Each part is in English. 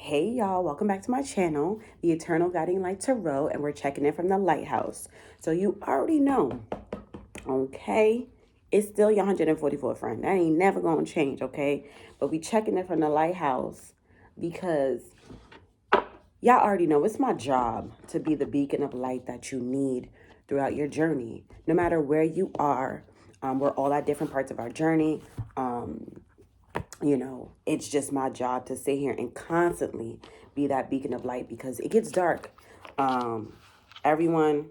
Hey y'all, welcome back to my channel, The Eternal Guiding Light Tarot, and we're checking in from the lighthouse. So you already know, okay? It's still your 144th friend. That ain't never gonna change, okay? But we checking in from the lighthouse because y'all already know it's my job to be the beacon of light that you need throughout your journey. No matter where you are, we're all at different parts of our journey. It's just my job to sit here and constantly be that beacon of light because it gets dark. Everyone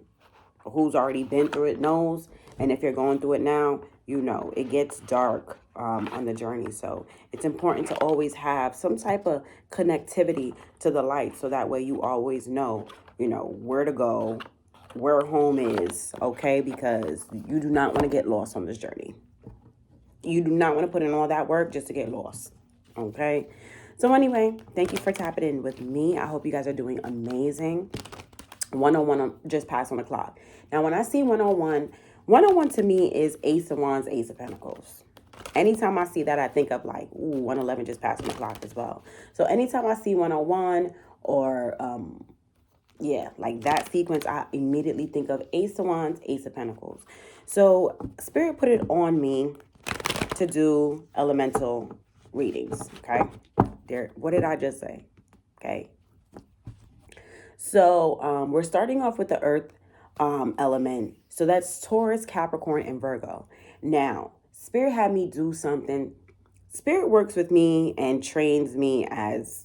who's already been through it knows, and if you're going through it now, you know it gets dark on the journey. So it's important to always have some type of connectivity to the light, so that way you always know, where to go, where home is, okay? Because you do not want to get lost on this journey. You do not want to put in all that work just to get lost. Okay. So anyway, thank you for tapping in with me. I hope you guys are doing amazing. 101 just passed on the clock. Now, when I see 101, 101 to me is Ace of Wands, Ace of Pentacles. Anytime I see that, I think of like, ooh, 111 just passed on the clock as well. So anytime I see 101 or, like that sequence, I immediately think of Ace of Wands, Ace of Pentacles. So Spirit put it on me to do elemental readings, okay? What did I just say? Okay. So we're starting off with the earth element. So that's Taurus, Capricorn, and Virgo. Now, Spirit had me do something. Spirit works with me and trains me as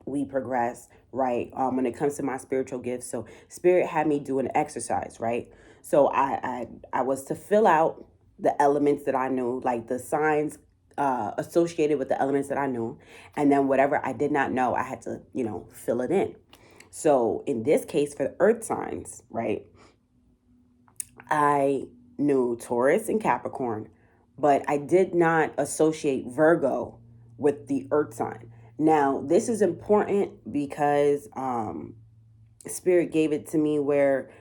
we progress, right? When it comes to my spiritual gifts. So Spirit had me do an exercise, right? So I was to fill out the elements that I knew, like the signs associated with the elements that I knew. And then whatever I did not know, I had to, fill it in. So in this case, for the earth signs, right, I knew Taurus and Capricorn, but I did not associate Virgo with the earth sign. Now, this is important because Spirit gave it to me where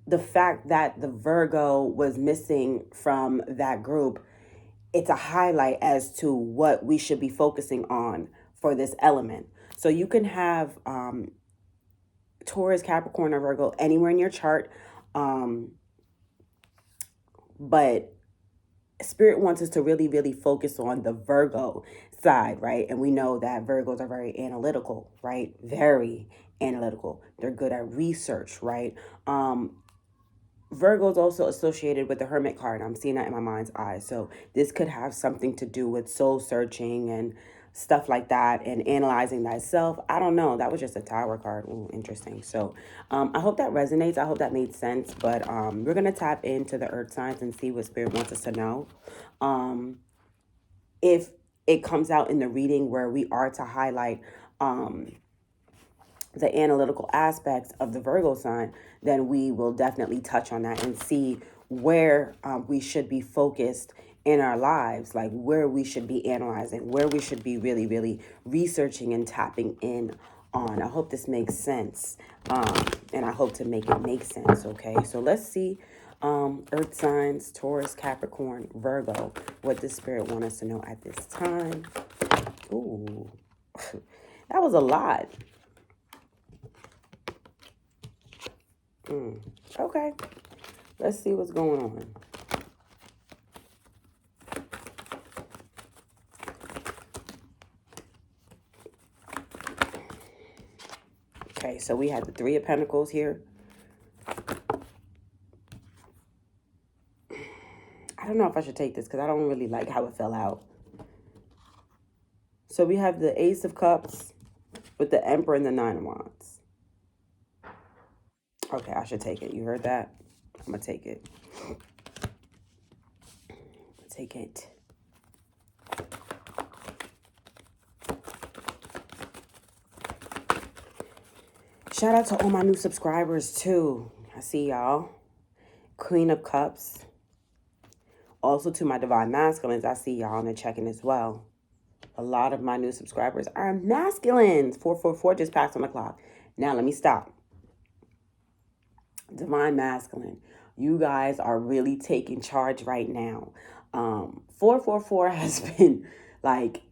the fact that the Virgo was missing from that group, it's a highlight as to what we should be focusing on for this element. So you can have Taurus, Capricorn, or Virgo anywhere in your chart. But Spirit wants us to really, really focus on the Virgo side, right? And we know that Virgos are very analytical, right? Very analytical. They're good at research, right? Virgo's also associated with the Hermit card. I'm seeing that in my mind's eye. So this could have something to do with soul searching and stuff like that and analyzing thyself. I don't know. That was just a Tower card. Ooh, interesting. So I hope that resonates. I hope that made sense. But we're going to tap into the earth signs and see what Spirit wants us to know. If it comes out in the reading where we are to highlight the analytical aspects of the Virgo sign, then we will definitely touch on that and see where we should be focused in our lives, like where we should be analyzing, where we should be really, really researching and tapping in on. I hope this makes sense, and I hope to make it make sense, okay? So let's see earth signs, Taurus, Capricorn, Virgo, what the Spirit wants us to know at this time. Ooh, that was a lot. Okay, let's see what's going on. Okay, so we have the Three of Pentacles here. I don't know if I should take this because I don't really like how it fell out. So we have the Ace of Cups with the Emperor and the Nine of Wands. Okay, I should take it. You heard that? I'm going to take it. Take it. Shout out to all my new subscribers, too. I see y'all. Queen of Cups. Also to my Divine Masculines, I see y'all in the check-in as well. A lot of my new subscribers are masculines. 444 just passed on the clock. Now, let me stop. Divine Masculine, you guys are really taking charge right now. 444 has been like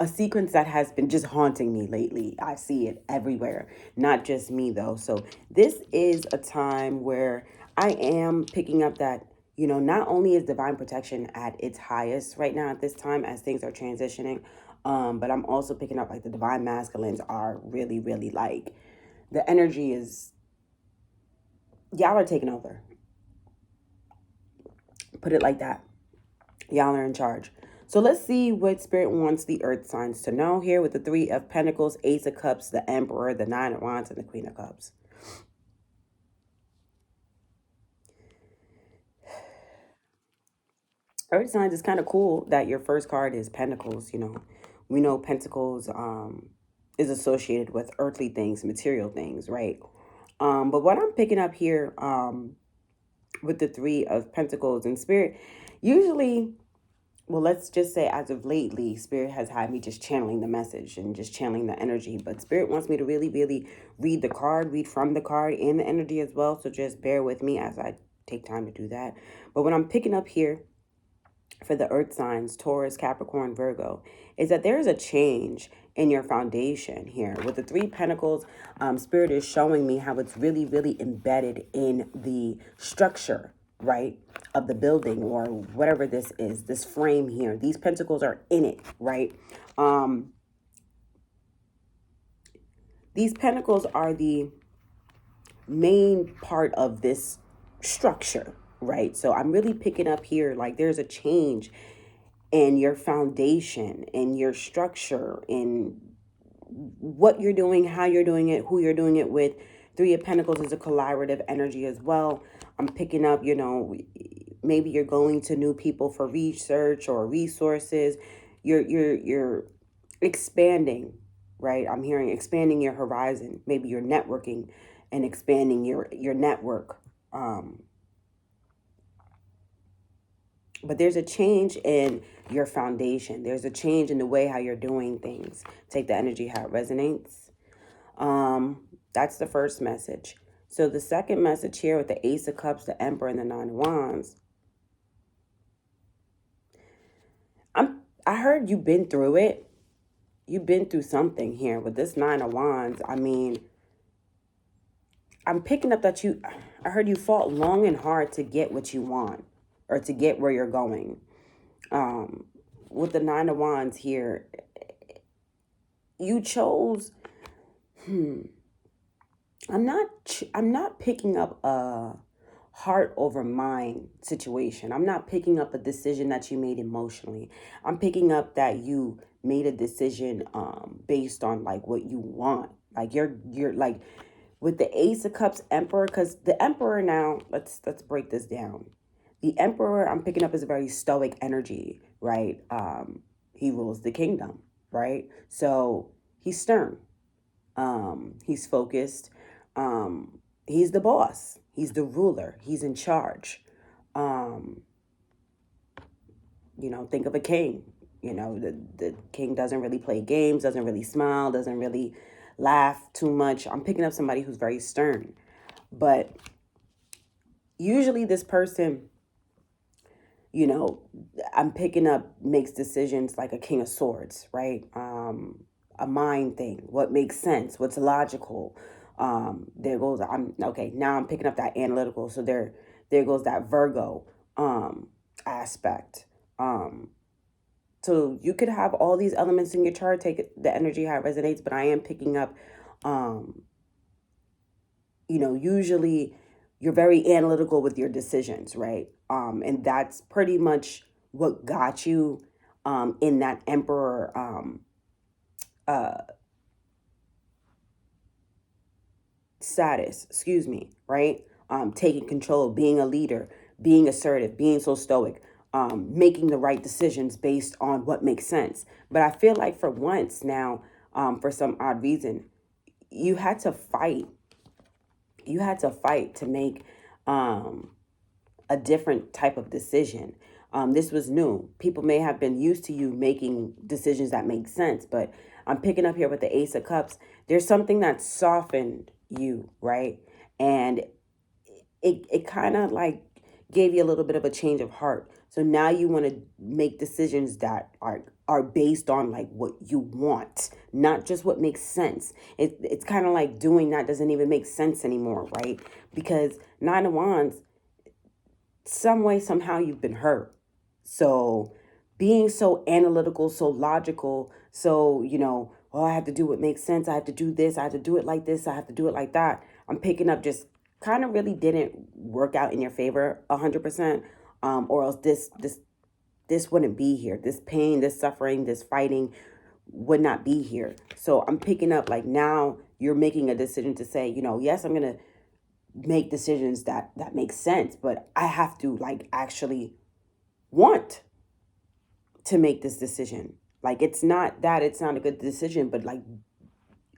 a sequence that has been just haunting me lately. I see it everywhere, not just me though. So this is a time where I am picking up that, not only is divine protection at its highest right now at this time as things are transitioning, but I'm also picking up like the divine masculines are really, really like, the energy is, y'all are taking over. Put it like that. Y'all are in charge. So let's see what Spirit wants the earth signs to know here with the Three of Pentacles, Ace of Cups, the Emperor, the Nine of Wands, and the Queen of Cups. Earth signs, is kind of cool that your first card is Pentacles. We know Pentacles is associated with earthly things, material things, right? But what I'm picking up here with the Three of Pentacles and Spirit, usually, well, let's just say as of lately, Spirit has had me just channeling the message and just channeling the energy. But Spirit wants me to really, really read the card, read from the card and the energy as well. So just bear with me as I take time to do that. But what I'm picking up here for the earth signs, Taurus, Capricorn, Virgo, is that there is a change in your foundation here. With the Three Pentacles, Spirit is showing me how it's really, really embedded in the structure, right, of the building or whatever this is, this frame here. These pentacles are in it, right? These pentacles are the main part of this structure, right? So I'm really picking up here, like there's a change in your foundation, in your structure, in what you're doing, how you're doing it, who you're doing it with. Three of Pentacles is a collaborative energy as well. I'm picking up, maybe you're going to new people for research or resources. You're expanding, right? I'm hearing expanding your horizon. Maybe you're networking and expanding your network. But there's a change in your foundation. There's a change in the way how you're doing things. Take the energy how it resonates. That's the first message. So the second message here with the Ace of Cups, the Emperor, and the Nine of Wands. I heard you've been through it. You've been through something here with this Nine of Wands. I mean, I'm picking up that I heard you fought long and hard to get what you want or to get where you're going. With the Nine of Wands here, you chose, I'm not picking up a heart over mind situation. I'm not picking up a decision that you made emotionally. I'm picking up that you made a decision based on like what you want. Like you're like with the Ace of Cups, Emperor, because the Emperor now, let's break this down. The Emperor, I'm picking up as a very stoic energy, right? He rules the kingdom, right? So he's stern. He's focused. He's the boss. He's the ruler. He's in charge. Think of a king. The king doesn't really play games, doesn't really smile, doesn't really laugh too much. I'm picking up somebody who's very stern. But usually this person, I'm picking up makes decisions like a King of Swords, right? A mind thing, what makes sense, what's logical. There goes, now I'm picking up that analytical. So there goes that Virgo aspect. So you could have all these elements in your chart, take the energy how it resonates, but I am picking up, usually you're very analytical with your decisions, right? And that's pretty much what got you in that Emperor status, right? Taking control, being a leader, being assertive, being so stoic, making the right decisions based on what makes sense. But I feel like for once now, for some odd reason, you had to fight. You had to fight to make a different type of decision. This was new. People may have been used to you making decisions that make sense, but I'm picking up here with the Ace of Cups. There's something that softened you, right? And it kind of like gave you a little bit of a change of heart. So now you want to make decisions that are are based on like what you want, not just what makes sense. It's kind of like doing that doesn't even make sense anymore, right? Because Nine of Wands, some way, somehow you've been hurt. So being so analytical, so logical, so, oh, I have to do what makes sense. I have to do this. I have to do it like this. I have to do it like that. I'm picking up just kind of really didn't work out in your favor 100%. Or else this wouldn't be here. This pain, this suffering, this fighting would not be here. So I'm picking up like now you're making a decision to say, yes, I'm going to make decisions that make sense, but I have to like actually want to make this decision. Like it's not a good decision, but like,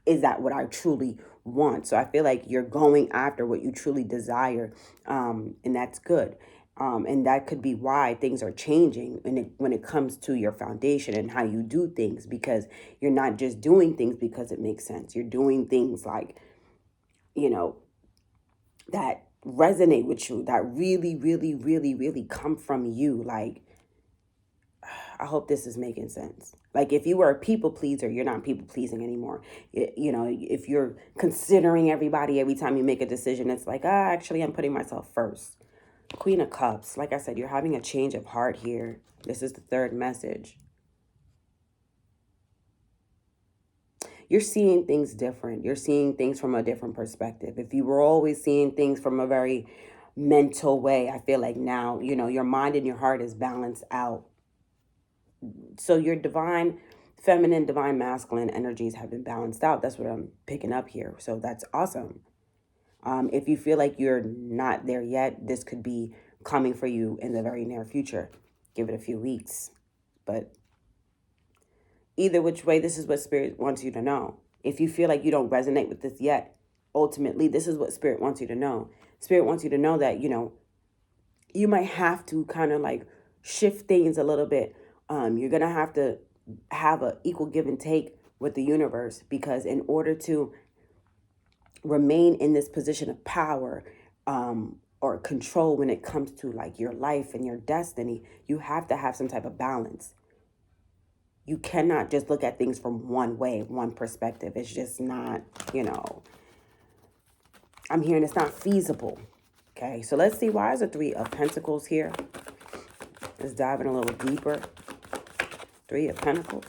is that what I truly want? So I feel like you're going after what you truly desire, and that's good. And that could be why things are changing when it comes to your foundation and how you do things, because you're not just doing things because it makes sense. You're doing things like, that resonate with you, that really, really, really, really come from you. Like, I hope this is making sense. Like if you were a people pleaser, you're not people pleasing anymore. If you're considering everybody every time you make a decision, it's like, actually, I'm putting myself first. Queen of Cups. Like I said, you're having a change of heart here. This is the third message. You're seeing things different. You're seeing things from a different perspective. If you were always seeing things from a very mental way, I feel like now, your mind and your heart is balanced out. So your divine feminine, divine masculine energies have been balanced out. That's what I'm picking up here. So that's awesome. If you feel like you're not there yet, this could be coming for you in the very near future. Give it a few weeks. But either which way, this is what Spirit wants you to know. If you feel like you don't resonate with this yet, ultimately, this is what Spirit wants you to know. Spirit wants you to know that, you might have to kind of like shift things a little bit. You're going to have an equal give and take with the universe, because in order to remain in this position of power or control when it comes to like your life and your destiny, you have to have some type of balance. You cannot just look at things from one way, one perspective. It's just not, I'm hearing it's not feasible. Okay, so let's see, why is the Three of Pentacles here? Let's dive in a little deeper. Three of Pentacles.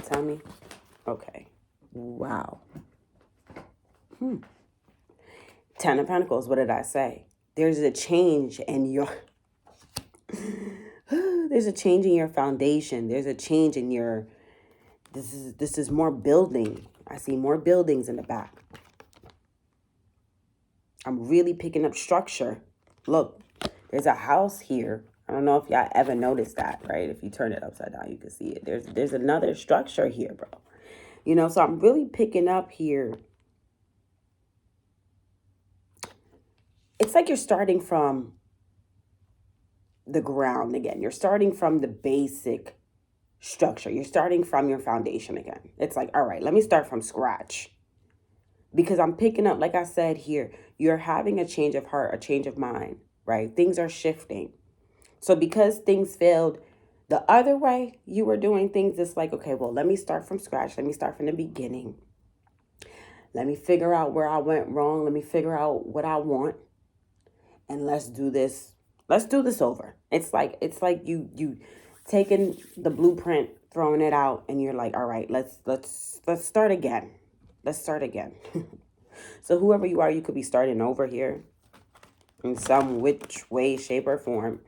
Tell me. Okay. Wow. Ten of Pentacles. What did I say? There's a change in your... There's a change in your foundation. There's a change in your... This is more building. I see more buildings in the back. I'm really picking up structure. Look, there's a house here. I don't know if y'all ever noticed that, right? If you turn it upside down, you can see it. There's another structure here, bro. So I'm really picking up here. It's like you're starting from the ground again. You're starting from the basic structure. You're starting from your foundation again. It's like, all right, let me start from scratch. Because I'm picking up, like I said here, you're having a change of heart, a change of mind, right? Things are shifting. So because things failed the other way you were doing things, it's like, okay, well, let me start from scratch. Let me start from the beginning. Let me figure out where I went wrong. Let me figure out what I want. And let's do this. Let's do this over. It's like you taking the blueprint, throwing it out, and you're like, all right, let's start again. Let's start again. So whoever you are, you could be starting over here in some which way, shape, or form.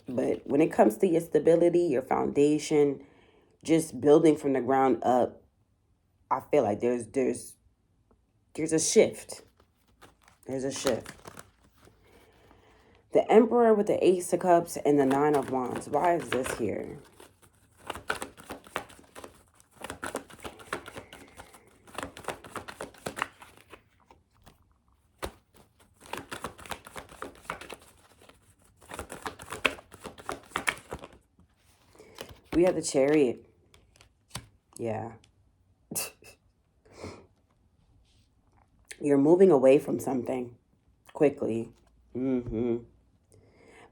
But when it comes to your stability, your foundation, just building from the ground up, I feel like there's a shift. There's a shift. The Emperor with the Ace of Cups and the Nine of Wands. Why is this here? We have the Chariot. Yeah. You're moving away from something quickly.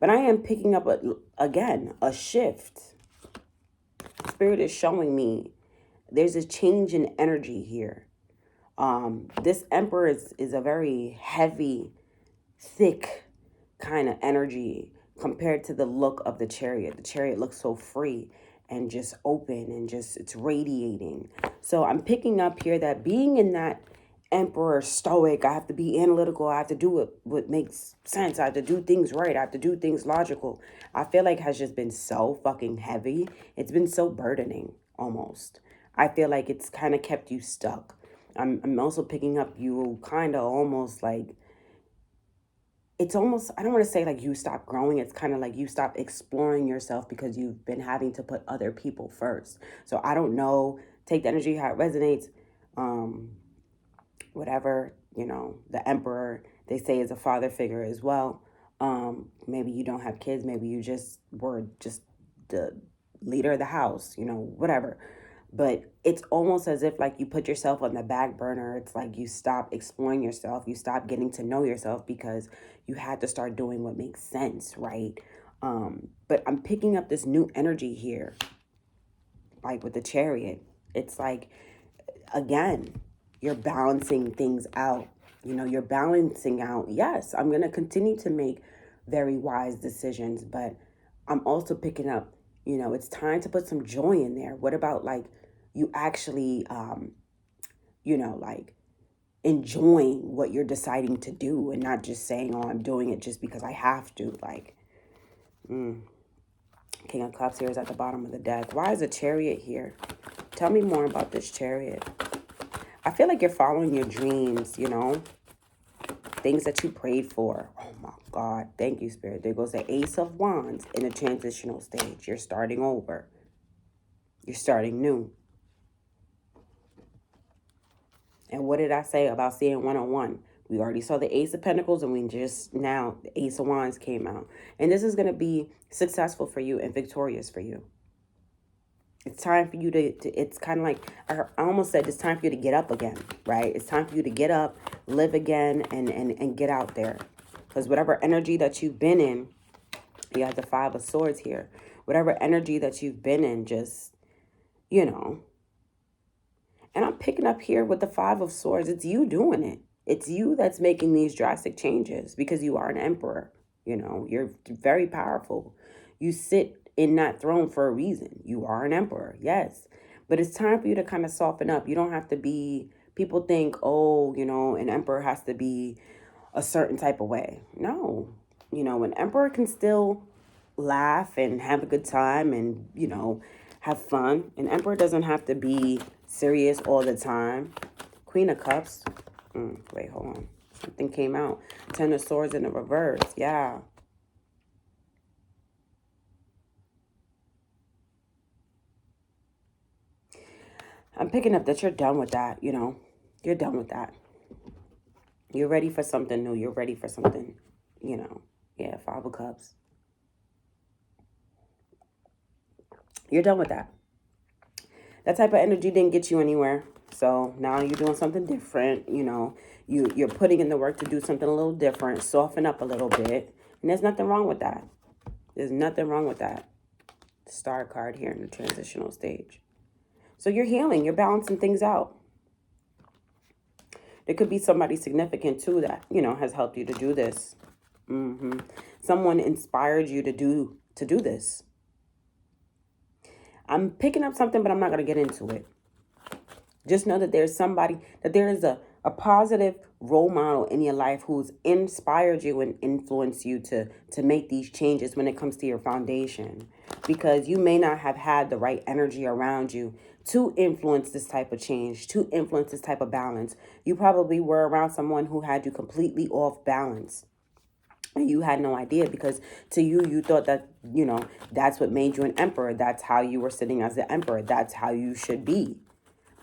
But I am picking up, again, a shift. Spirit is showing me there's a change in energy here. This Emperor is a very heavy, thick kind of energy compared to the look of the Chariot. The Chariot looks so free and just open and just, it's radiating. So I'm picking up here that being in that Emperor stoic, I have to be analytical, I have to do what makes sense, I have to do things right, I have to do things logical, I feel like has just been so fucking heavy. It's been so burdening almost. I feel like it's kind of kept you stuck. I'm also picking up you kind of almost like, it's almost, I don't want to say like you stop growing. It's kind of like you stop exploring yourself because you've been having to put other people first. So I don't know, take the energy how it resonates. Whatever, you know, the Emperor, they say, is a father figure as well. Maybe you don't have kids. Maybe you just were just the leader of the house, you know, whatever. But it's almost as if like you put yourself on the back burner. It's like you stop exploring yourself. You stop getting to know yourself because you had to start doing what makes sense, right? But I'm picking up this new energy here, like with the Chariot. It's like, again, you're balancing things out. You know, you're balancing out. Yes, I'm going to continue to make very wise decisions, but I'm also picking up, you know, it's time to put some joy in there. What about like you actually, you know, like enjoying what you're deciding to do and not just saying, oh, I'm doing it just because I have to. Like, King of Cups here is at the bottom of the deck. Why is a Chariot here? Tell me more about this Chariot. I feel like you're following your dreams, you know, things that you prayed for. Oh my God. Thank you, Spirit. There goes the Ace of Wands in a transitional stage. You're starting over. You're starting new. And what did I say about seeing one-on-one? We already saw the Ace of Pentacles and we just now the Ace of Wands came out. And this is going to be successful for you and victorious for you. It's time for you to it's kind of like, I almost said it's time for you to get up again, right? It's time for you to get up, live again, and get out there. Because whatever energy that you've been in, you have the Five of Swords here. Whatever energy that you've been in, just, you know. And I'm picking up here with the Five of Swords. It's you doing it. It's you that's making these drastic changes because you are an Emperor. You know, you're very powerful. You sit in that throne for a reason. You are an Emperor, yes. But it's time for you to kind of soften up. You don't have to be, people think, oh, you know, an Emperor has to be a certain type of way. No. You know, an Emperor can still laugh and have a good time and, you know, have fun. An Emperor doesn't have to be serious all the time. Queen of Cups. Wait, hold on. Something came out. Ten of Swords in the reverse. Yeah. I'm picking up that you're done with that, you know. You're done with that. You're ready for something new. You're ready for something, you know. Yeah, Five of Cups. You're done with that. That type of energy didn't get you anywhere. So now you're doing something different, you know. You're putting in the work to do something a little different, soften up a little bit. And there's nothing wrong with that. There's nothing wrong with that. Star card here in the transitional stage. So you're healing. You're balancing things out. There could be somebody significant too that, you know, has helped you to do this. Someone inspired you to do this. I'm picking up something, but I'm not going to get into it. Just know that there's somebody, that there is a positive role model in your life who's inspired you and influenced you to make these changes when it comes to your foundation. Because you may not have had the right energy around you to influence this type of change, to influence this type of balance. You probably were around someone who had you completely off balance. And you had no idea because to you, you thought that, you know, that's what made you an emperor. That's how you were sitting as the emperor. That's how you should be.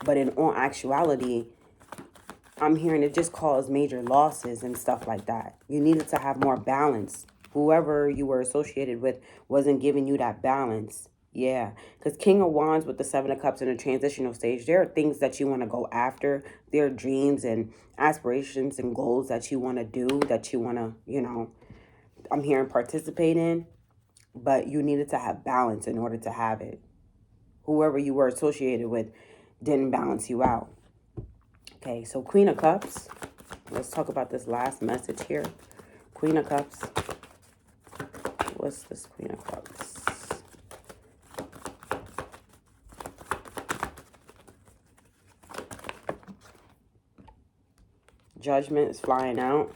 But in all actuality, I'm hearing it just caused major losses and stuff like that. You needed to have more balance. Whoever you were associated with wasn't giving you that balance. Yeah, because King of Wands with the Seven of Cups in a transitional stage, there are things that you want to go after. There are dreams and aspirations and goals that you want to do, that you want to, you know, I'm hearing participate in, but you needed to have balance in order to have it. Whoever you were associated with didn't balance you out. Okay, so Queen of Cups. Let's talk about this last message here. Queen of Cups. What's this Queen of Cups? Judgment is flying out.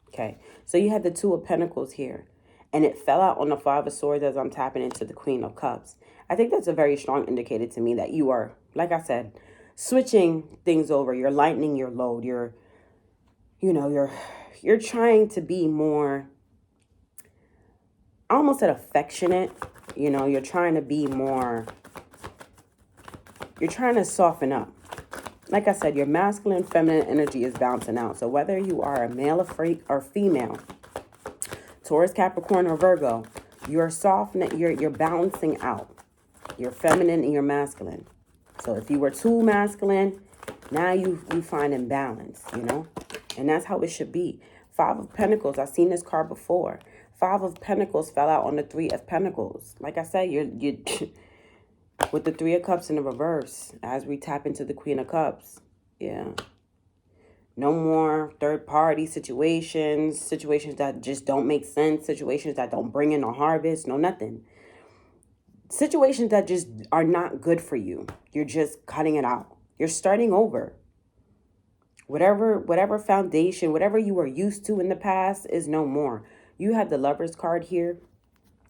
Okay, so you had the Two of Pentacles here. And it fell out on the Five of Swords as I'm tapping into the Queen of Cups. I think that's a very strong indicator to me that you are, like I said, switching things over. You're lightening your load. You're trying to be more, I almost said affectionate. You know, you're trying to be more, you're trying to soften up. Like I said, your masculine, feminine energy is balancing out. So whether you are a male or female, Taurus, Capricorn, or Virgo, you're softening, you're balancing out your feminine and your masculine. So if you were too masculine, now you find imbalance, you know? And that's how it should be. Five of Pentacles, I've seen this card before. Five of Pentacles fell out on the Three of Pentacles. Like I said, you with the Three of Cups in the reverse, as we tap into the Queen of Cups. Yeah. No more third-party situations that just don't make sense, situations that don't bring in a harvest, no nothing. Situations that just are not good for you. You're just cutting it out. You're starting over. Whatever foundation, whatever you were used to in the past is no more. You have the Lovers card here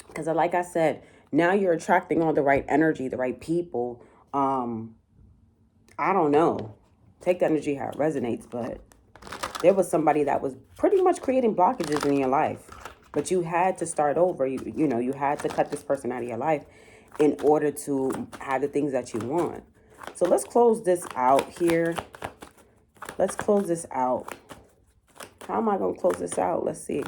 because, like I said, now you're attracting all the right energy, the right people. I don't know. Take the energy how it resonates, but there was somebody that was pretty much creating blockages in your life. But you had to start over. You had to cut this person out of your life in order to have the things that you want. So let's close this out here. Let's close this out. How am I going to close this out? Let's see.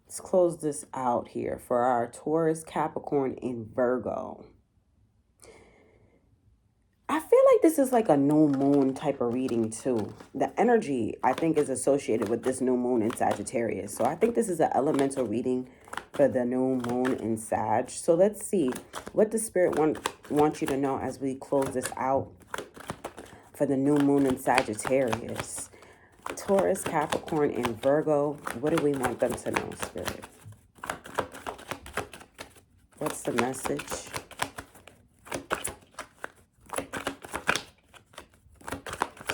Let's close this out here for our Taurus, Capricorn, and Virgo. I feel like this is like a new moon type of reading too. The energy, I think, is associated with this new moon in Sagittarius. So I think this is an elemental reading for the new moon in Sag. So let's see what the Spirit wants you to know as we close this out for the new moon in Sagittarius. Taurus, Capricorn, and Virgo. What do we want them to know, Spirit? What's the message?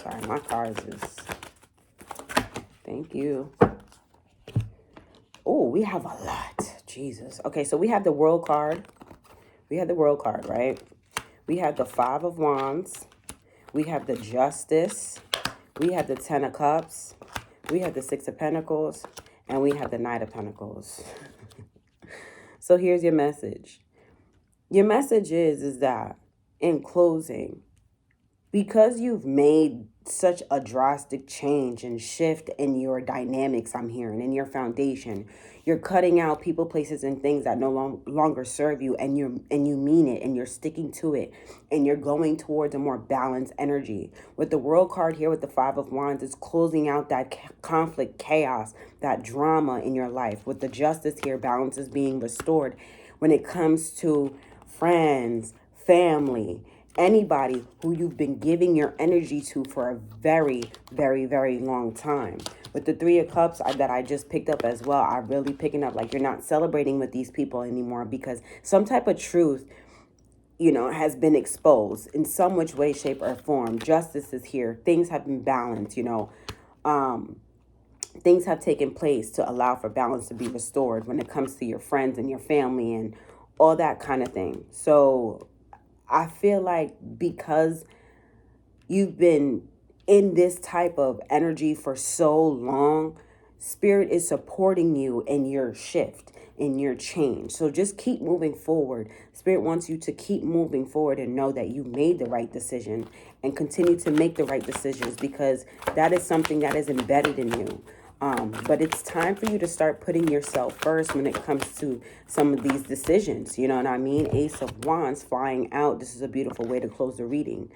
Sorry, my cards is... Thank you. Oh, we have a lot. Jesus. Okay, so we have the World card. We have the World card, right? We have the Five of Wands. We have the Justice. We have the Ten of Cups. We have the Six of Pentacles. And we have the Knight of Pentacles. So here's your message. Your message is that, in closing, because you've made such a drastic change and shift in your dynamics, I'm hearing, in your foundation, you're cutting out people, places, and things that no longer serve you, and you mean it, and you're sticking to it, and you're going towards a more balanced energy. With the World card here with the Five of Wands, it's closing out that conflict, chaos, that drama in your life. With the Justice here, balance is being restored when it comes to friends, family, anybody who you've been giving your energy to for a very, very, very long time. With the Three of Cups that I just picked up as well, I'm really picking up like you're not celebrating with these people anymore because some type of truth, has been exposed in some which way, shape, or form. Justice is here. Things have been balanced, things have taken place to allow for balance to be restored when it comes to your friends and your family and all that kind of thing. So I feel like because you've been in this type of energy for so long, Spirit is supporting you in your shift, in your change. So just keep moving forward. Spirit wants you to keep moving forward and know that you made the right decision and continue to make the right decisions because that is something that is embedded in you. But it's time for you to start putting yourself first when it comes to some of these decisions. You know what I mean? Ace of Wands flying out. This is a beautiful way to close the reading.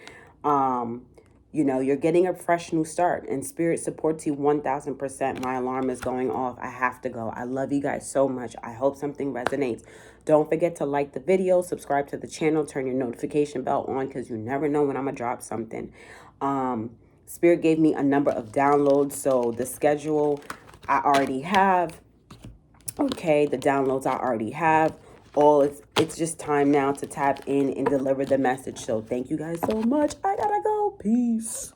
You know, you're getting a fresh new start, and Spirit supports you 1000%. My alarm is going off. I have to go. I love you guys so much. I hope something resonates. Don't forget to like the video, subscribe to the channel, turn your notification bell on, because you never know when I'm going to drop something. Spirit gave me a number of downloads, so the schedule I already have. Okay, the downloads I already have. It's just time now to tap in and deliver the message. So thank you guys so much. I gotta go. Peace.